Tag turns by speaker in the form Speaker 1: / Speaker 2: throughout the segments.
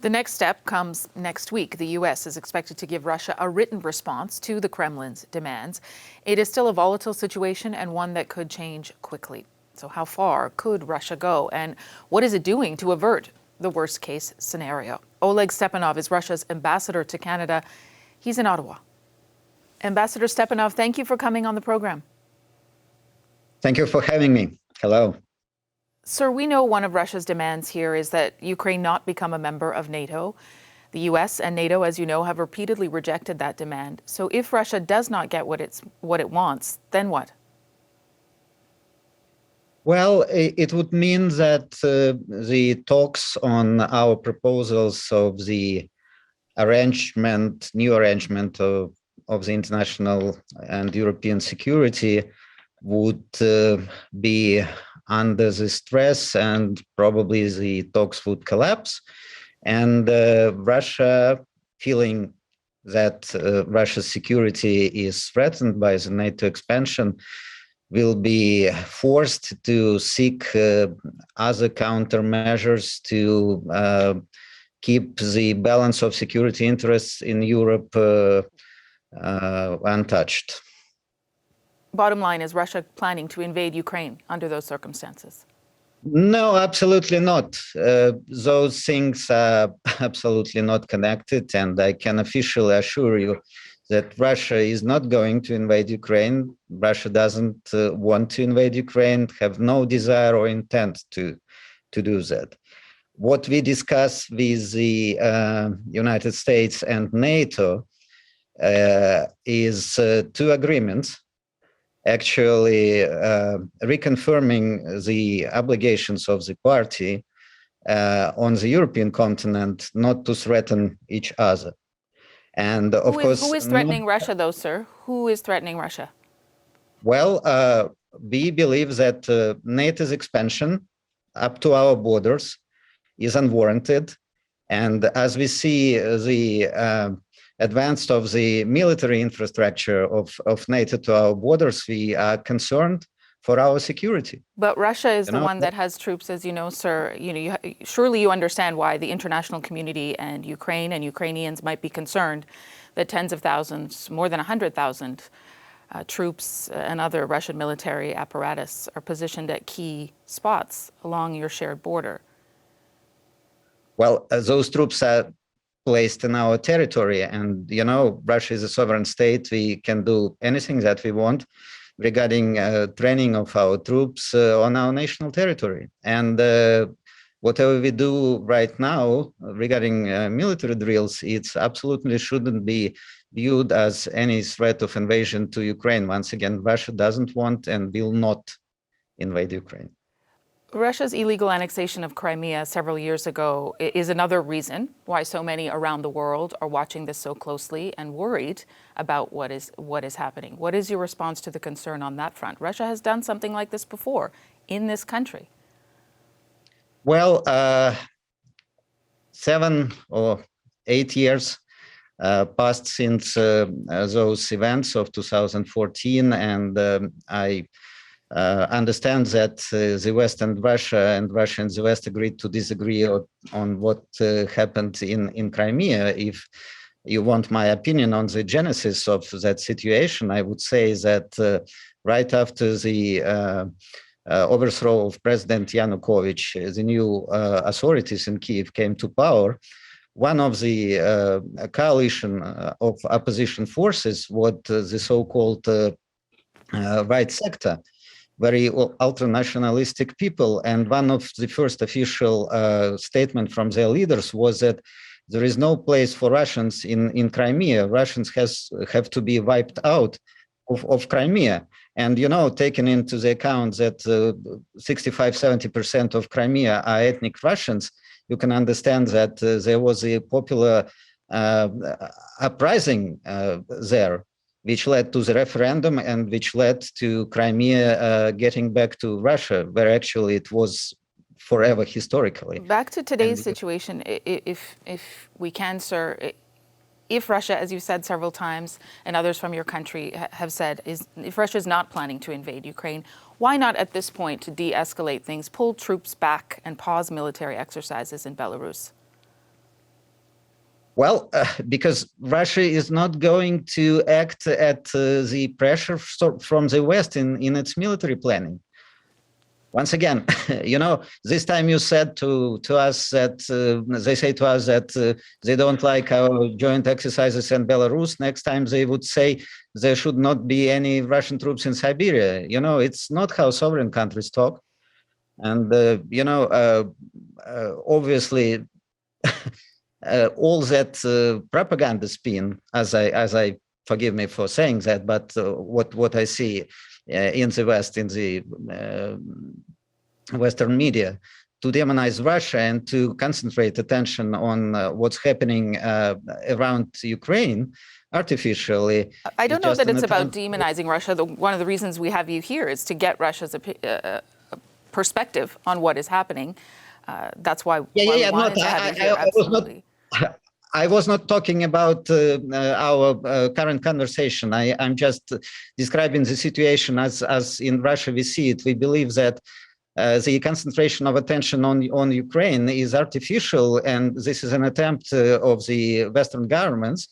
Speaker 1: The next step comes next week. The U.S. is expected to give Russia a written response to the Kremlin's demands. It is still a volatile situation and one that could change quickly. So how far could Russia go, and what is it doing to avert the worst-case scenario? Oleg Stepanov is Russia's ambassador to Canada. He's in Ottawa. Ambassador Stepanov, thank you for coming on the program.
Speaker 2: Thank you for having me. Hello.
Speaker 1: Sir, we know one of Russia's demands here is that Ukraine not become a member of NATO. The U.S. and NATO, as you know, have repeatedly rejected that demand. So if Russia does not get what it wants, then what?
Speaker 2: Well, it would mean that the talks on our proposals of the new arrangement of the international and European security would be under the stress, and probably the talks would collapse. And Russia, feeling that Russia's security is threatened by the NATO expansion, will be forced to seek other countermeasures to keep the balance of security interests in Europe untouched.
Speaker 1: Bottom line, is Russia planning to invade Ukraine under those circumstances?
Speaker 2: No, absolutely not. Those things are absolutely not connected, and I can officially assure you that Russia is not going to invade Ukraine. Russia doesn't want to invade Ukraine, have no desire or intent to do that. What we discuss with the United States and NATO is two agreements, actually reconfirming the obligations of the party on the European continent not to threaten each other. And of course,
Speaker 1: who is threatening Russia, though, sir? Who is threatening Russia?
Speaker 2: Well, we believe that NATO's expansion up to our borders is unwarranted. And as we see the advance of the military infrastructure of NATO to our borders, we are concerned for our security.
Speaker 1: But Russia is the one that has troops, as you know, sir. Surely you understand why the international community and Ukraine and Ukrainians might be concerned that tens of thousands, more than 100,000 troops and other Russian military apparatus are positioned at key spots along your shared border.
Speaker 2: Well, those troops are placed in our territory, and Russia is a sovereign state. We can do anything that we want regarding training of our troops on our national territory. And whatever we do right now regarding military drills, it absolutely shouldn't be viewed as any threat of invasion to Ukraine. Once again, Russia doesn't want and will not invade Ukraine.
Speaker 1: Russia's illegal annexation of Crimea several years ago is another reason why so many around the world are watching this so closely and worried about what is happening. What is your response to the concern on that front? Russia has done something like this before in this country.
Speaker 2: Well, 7 or 8 years passed since those events of 2014, and I understand that the West and Russia and the West agreed to disagree on what happened in Crimea. If you want my opinion on the genesis of that situation, I would say that right after the overthrow of President Yanukovych, the new authorities in Kyiv came to power. One of the coalition of opposition forces was the so-called right sector, very ultra-nationalistic people. And one of the first official statement from their leaders was that there is no place for Russians in Crimea. Russians have to be wiped out of Crimea. And, taking into the account that 65-70% of Crimea are ethnic Russians, you can understand that there was a popular uprising there, which led to the referendum and which led to Crimea getting back to Russia, where actually it was forever historically.
Speaker 1: Back to today's situation, if we can, sir, if Russia, as you said several times, and others from your country have said, if Russia is not planning to invade Ukraine, why not at this point to de-escalate things, pull troops back and pause military exercises in Belarus?
Speaker 2: Well, because Russia is not going to act at the pressure from the West in its military planning. Once again, this time you said to us that they say to us that they don't like our joint exercises in Belarus. Next time they would say there should not be any Russian troops in Siberia. It's not how sovereign countries talk. And, obviously, all that propaganda spin, as I forgive me for saying that, but what I see in the West, in the Western media, to demonize Russia and to concentrate attention on what's happening around Ukraine artificially.
Speaker 1: I don't know that it's about demonizing Russia. One of the reasons we have you here is to get Russia's perspective on what is happening. That's why we wanted to have you here. Absolutely.
Speaker 2: I was not talking about our current conversation. I'm just describing the situation as in Russia we see it. We believe that the concentration of attention on Ukraine is artificial, and this is an attempt of the Western governments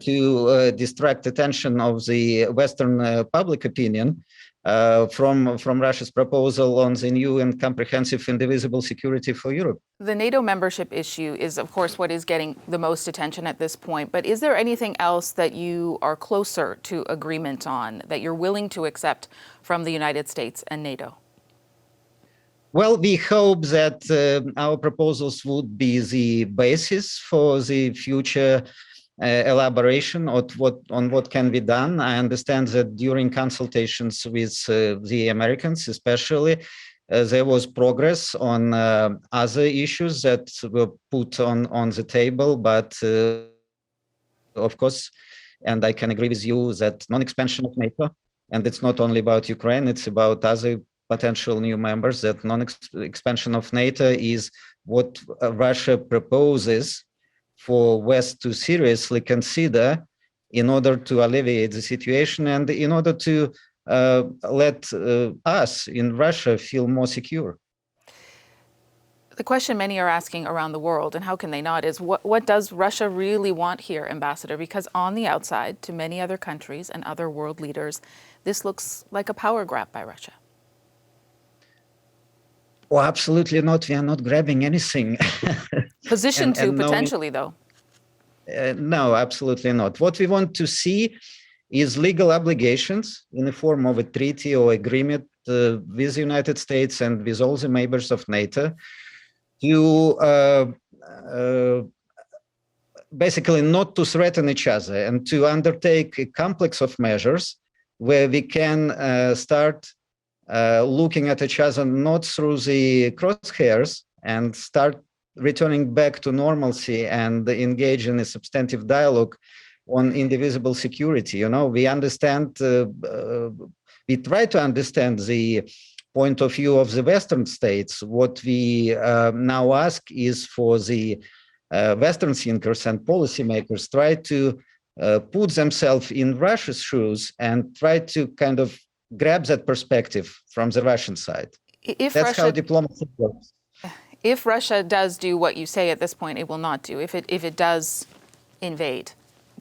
Speaker 2: to distract attention of the Western public opinion from Russia's proposal on the new and comprehensive indivisible security for Europe.
Speaker 1: The NATO membership issue is, of course, what is getting the most attention at this point. But is there anything else that you are closer to agreement on, that you're willing to accept from the United States and NATO?
Speaker 2: Well, we hope that our proposals would be the basis for the future elaboration of what can be done. I understand that during consultations with the Americans, especially, there was progress on other issues that were put on the table, but of course, and I can agree with you that non-expansion of NATO, and it's not only about Ukraine, it's about other potential new members, that non-expansion of NATO is what Russia proposes for West to seriously consider in order to alleviate the situation and in order to let us in Russia feel more secure.
Speaker 1: The question many are asking around the world, and how can they not, is what does Russia really want here, Ambassador? Because on the outside, to many other countries and other world leaders, this looks like a power grab by Russia.
Speaker 2: Oh, absolutely not. We are not grabbing anything.
Speaker 1: Position potentially, though.
Speaker 2: No, absolutely not. What we want to see is legal obligations in the form of a treaty or agreement with the United States and with all the members of NATO to basically not to threaten each other and to undertake a complex of measures where we can start looking at each other not through the crosshairs and start returning back to normalcy and engage in a substantive dialogue on indivisible security. We understand, we try to understand the point of view of the Western states. What we now ask is for the Western thinkers and policymakers try to put themselves in Russia's shoes and try to kind of grab that perspective from the Russian side. That's how diplomacy works.
Speaker 1: If Russia does do what you say at this point it will not do, if it does invade,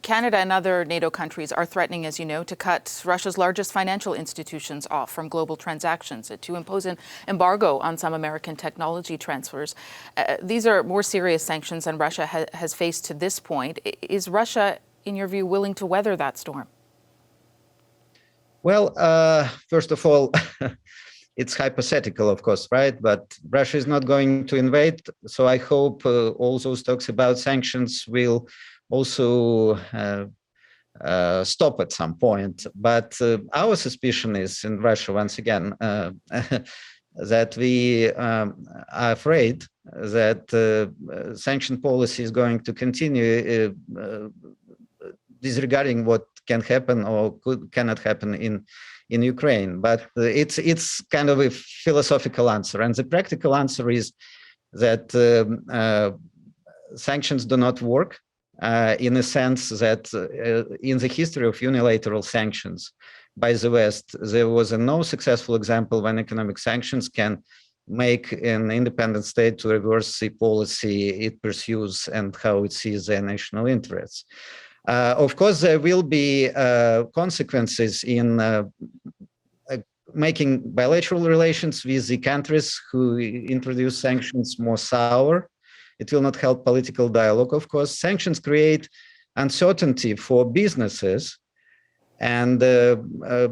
Speaker 1: Canada and other NATO countries are threatening, as you know, to cut Russia's largest financial institutions off from global transactions, to impose an embargo on some American technology transfers. These are more serious sanctions than Russia has faced to this point. Is Russia, in your view, willing to weather that storm?
Speaker 2: Well, first of all, it's hypothetical, of course, right? But Russia is not going to invade. So I hope all those talks about sanctions will also stop at some point. But our suspicion is in Russia, once again, that we are afraid that sanction policy is going to continue disregarding what can happen or cannot happen in Ukraine. But it's kind of a philosophical answer. And the practical answer is that sanctions do not work in a sense that in the history of unilateral sanctions by the West, there was no successful example when economic sanctions can make an independent state to reverse the policy it pursues and how it sees their national interests. Of course, there will be consequences in making bilateral relations with the countries who introduce sanctions more sour. It will not help political dialogue, of course. Sanctions create uncertainty for businesses, and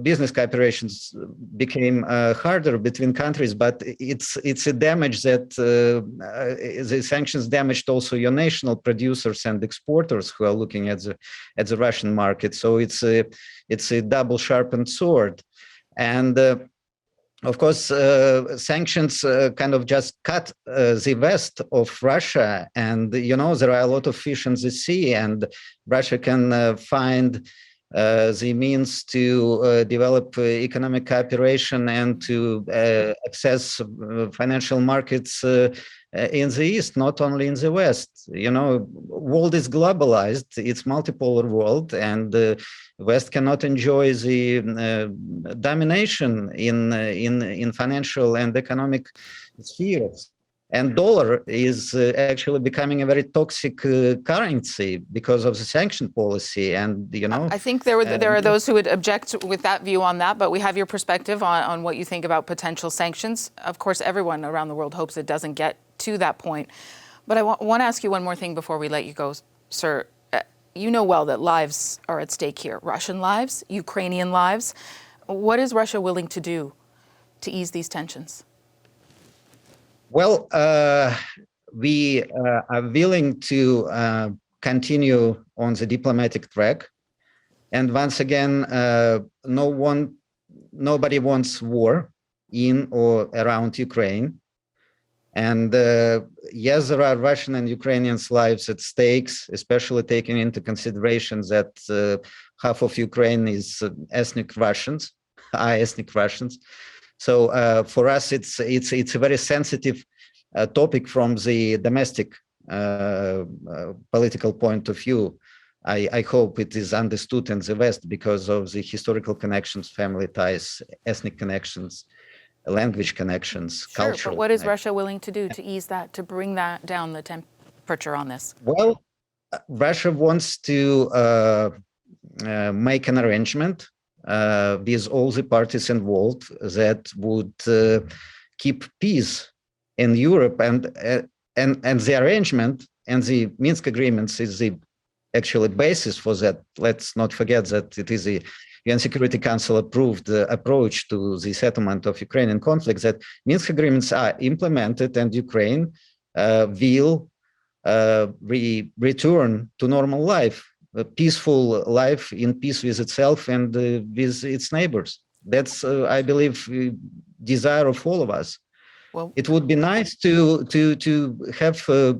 Speaker 2: business cooperations became harder between countries, but it's a damage that the sanctions damaged also your national producers and exporters who are looking at the Russian market. So it's a double sharpened sword. And of course, sanctions kind of just cut the west of Russia, and there are a lot of fish in the sea, and Russia can find the means to develop economic cooperation and to access financial markets in the East, not only in the West. World is globalized; it's multipolar world, and the West cannot enjoy the domination in financial and economic spheres. And dollar is actually becoming a very toxic currency because of the sanction policy. And
Speaker 1: I think there are those who would object with that view on that, but we have your perspective on what you think about potential sanctions. Of course, everyone around the world hopes it doesn't get to that point. But I want to ask you one more thing before we let you go, sir. You know well that lives are at stake here, Russian lives, Ukrainian lives. What is Russia willing to do to ease these tensions?
Speaker 2: Well, we are willing to continue on the diplomatic track. And once again, nobody wants war in or around Ukraine. And yes, there are Russian and Ukrainians' lives at stakes, especially taking into consideration that half of Ukraine is ethnic Russians, are ethnic Russians. So for us, it's a very sensitive topic from the domestic political point of view. I hope it is understood in the West because of the historical connections, family ties, ethnic connections, language connections, cultural.
Speaker 1: Sure, but what is Russia willing to do to ease that, to bring that down the temperature on this?
Speaker 2: Well, Russia wants to make an arrangement with all the parties involved that would keep peace in Europe, and the arrangement and the Minsk agreements is the actual basis for that. Let's not forget that it is the UN Security Council approved approach to the settlement of Ukrainian conflicts, that Minsk agreements are implemented and Ukraine will return to normal life, a peaceful life in peace with itself and with its neighbors. That's, I believe, desire of all of us. Well, it would be nice to have a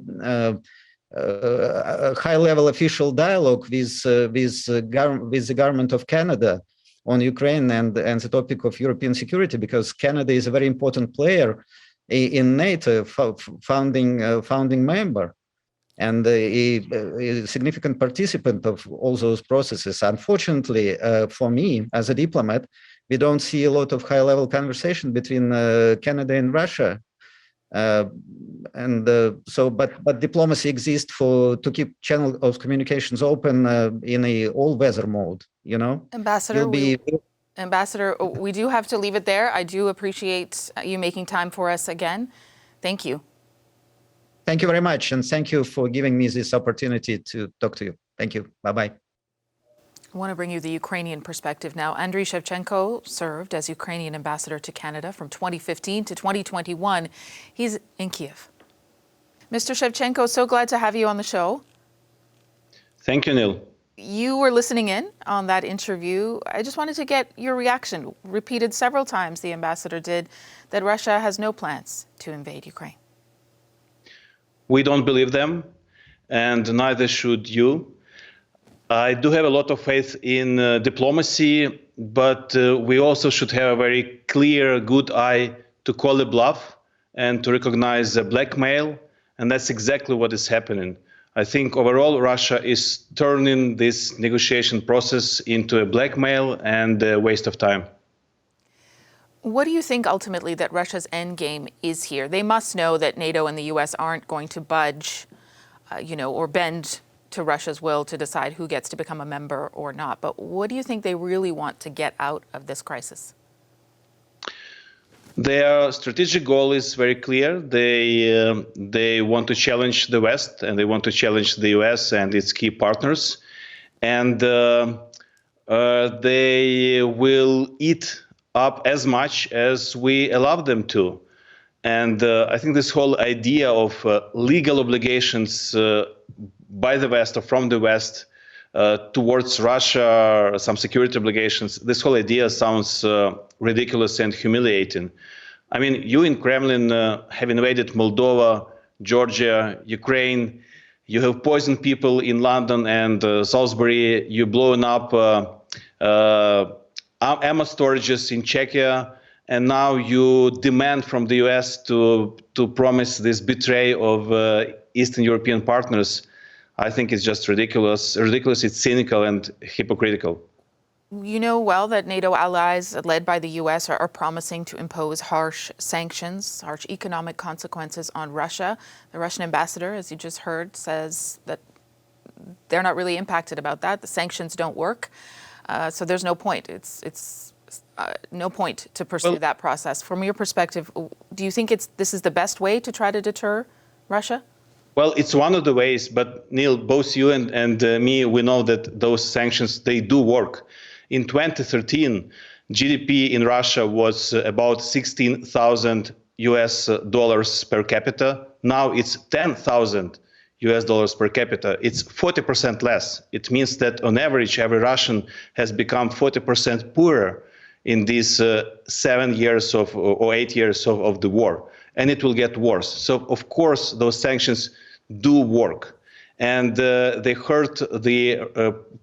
Speaker 2: high-level official dialogue with the government of Canada on Ukraine and the topic of European security, because Canada is a very important player in NATO, founding member, and a significant participant of all those processes. Unfortunately, for me as a diplomat, we don't see a lot of high-level conversation between Canada and Russia. But diplomacy exists to keep channel of communications open in a all-weather mode.
Speaker 1: Ambassador, Ambassador, we do have to leave it there. I do appreciate you making time for us again. Thank you.
Speaker 2: Thank you very much, and thank you for giving me this opportunity to talk to you. Thank you. Bye-bye.
Speaker 1: I want to bring you the Ukrainian perspective now. Andrei Shevchenko served as Ukrainian ambassador to Canada from 2015 to 2021. He's in Kiev. Mr. Shevchenko, so glad to have you on the show.
Speaker 3: Thank you, Neil.
Speaker 1: You were listening in on that interview. I just wanted to get your reaction. Repeated several times, the ambassador did, that Russia has no plans to invade Ukraine.
Speaker 3: We don't believe them, and neither should you. I do have a lot of faith in diplomacy, but we also should have a very clear, good eye to call a bluff and to recognize blackmail, and that's exactly what is happening. I think overall Russia is turning this negotiation process into a blackmail and a waste of time.
Speaker 1: What do you think ultimately that Russia's end game is here? They must know that NATO and the U.S. aren't going to budge, or bend to Russia's will to decide who gets to become a member or not. But what do you think they really want to get out of this crisis?
Speaker 3: Their strategic goal is very clear. They want to challenge the West, and they want to challenge the U.S. and its key partners. And they will eat up as much as we allow them to. And I think this whole idea of legal obligations by the West or from the West towards Russia, some security obligations, this whole idea sounds ridiculous and humiliating. I mean, you in Kremlin have invaded Moldova, Georgia, Ukraine. You have poisoned people in London and Salisbury. You've blown up ammo storages in Czechia. And now you demand from the US to promise this betray of Eastern European partners. I think it's just ridiculous. It's cynical and hypocritical.
Speaker 1: You know well that NATO allies led by the US are promising to impose harsh sanctions, harsh economic consequences on Russia. The Russian ambassador, as you just heard, says that they're not really impacted about that. The sanctions don't work. So there's no point. It's no point to pursue that process. From your perspective, do you think this is the best way to try to deter Russia?
Speaker 3: Well, it's one of the ways, but Neil, both you and me, we know that those sanctions, they do work. In 2013, GDP in Russia was about $16,000 US per capita. Now it's $10,000 US per capita. It's 40% less. It means that on average, every Russian has become 40% poorer in these 7 years or 8 years of the war. And it will get worse. So, of course, those sanctions do work. And they hurt the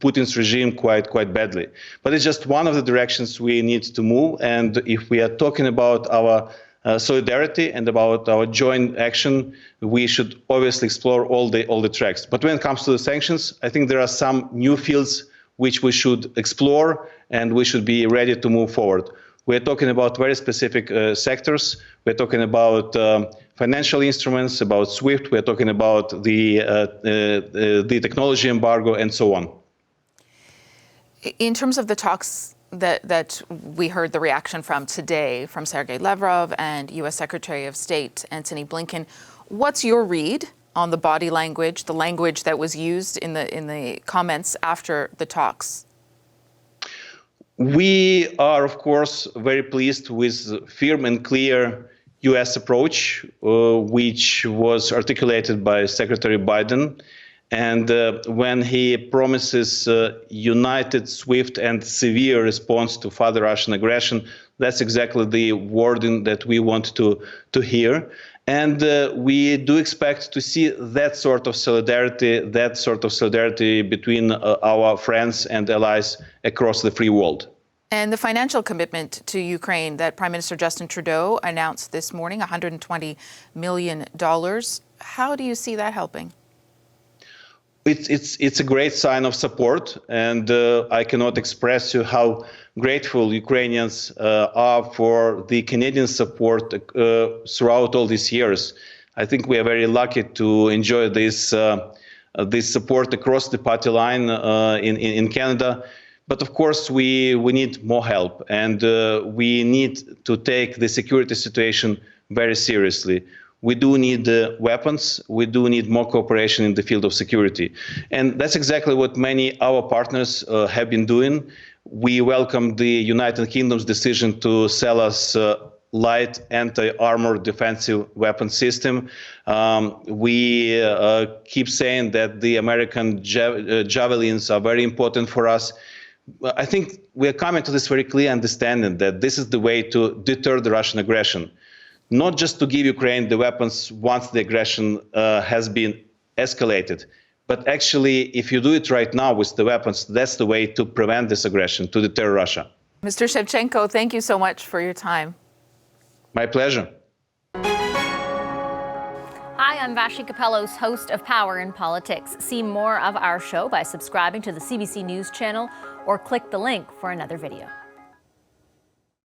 Speaker 3: Putin's regime quite badly. But it's just one of the directions we need to move. And if we are talking about our solidarity and about our joint action, we should obviously explore all the tracks. But when it comes to the sanctions, I think there are some new fields which we should explore, and we should be ready to move forward. We're talking about very specific sectors. We're talking about financial instruments, about SWIFT. We're talking about the technology embargo, and so on.
Speaker 1: In terms of the talks that we heard the reaction from today from Sergei Lavrov and U.S. Secretary of State Antony Blinken, what's your read on the body language, the language that was used in the comments after the talks?
Speaker 3: We are, of course, very pleased with firm and clear U.S. approach, which was articulated by Secretary Biden. And when he promises united, swift, and severe response to further Russian aggression, that's exactly the wording that we want to hear. And we do expect to see that sort of solidarity between our friends and allies across the free world.
Speaker 1: And the financial commitment to Ukraine that Prime Minister Justin Trudeau announced this morning, $120 million. How do you see that helping?
Speaker 3: It's a great sign of support, and I cannot express you how grateful Ukrainians are for the Canadian support throughout all these years. I think we are very lucky to enjoy this support across the party line in Canada. But of course, we need more help, and we need to take the security situation very seriously. We do need weapons. We do need more cooperation in the field of security. And that's exactly what many our partners have been doing. We welcome the United Kingdom's decision to sell us light anti-armor defensive weapon system. We keep saying that the American javelins are very important for us. I think we are coming to this very clear understanding that this is the way to deter the Russian aggression. Not just to give Ukraine the weapons once the aggression has been escalated, but actually, if you do it right now with the weapons, that's the way to prevent this aggression, to deter Russia.
Speaker 1: Mr. Shevchenko, thank you so much for your time.
Speaker 3: My pleasure.
Speaker 4: Hi, I'm Vashi Capellos, host of Power in Politics. See more of our show by subscribing to the CBC News channel or click the link for another video.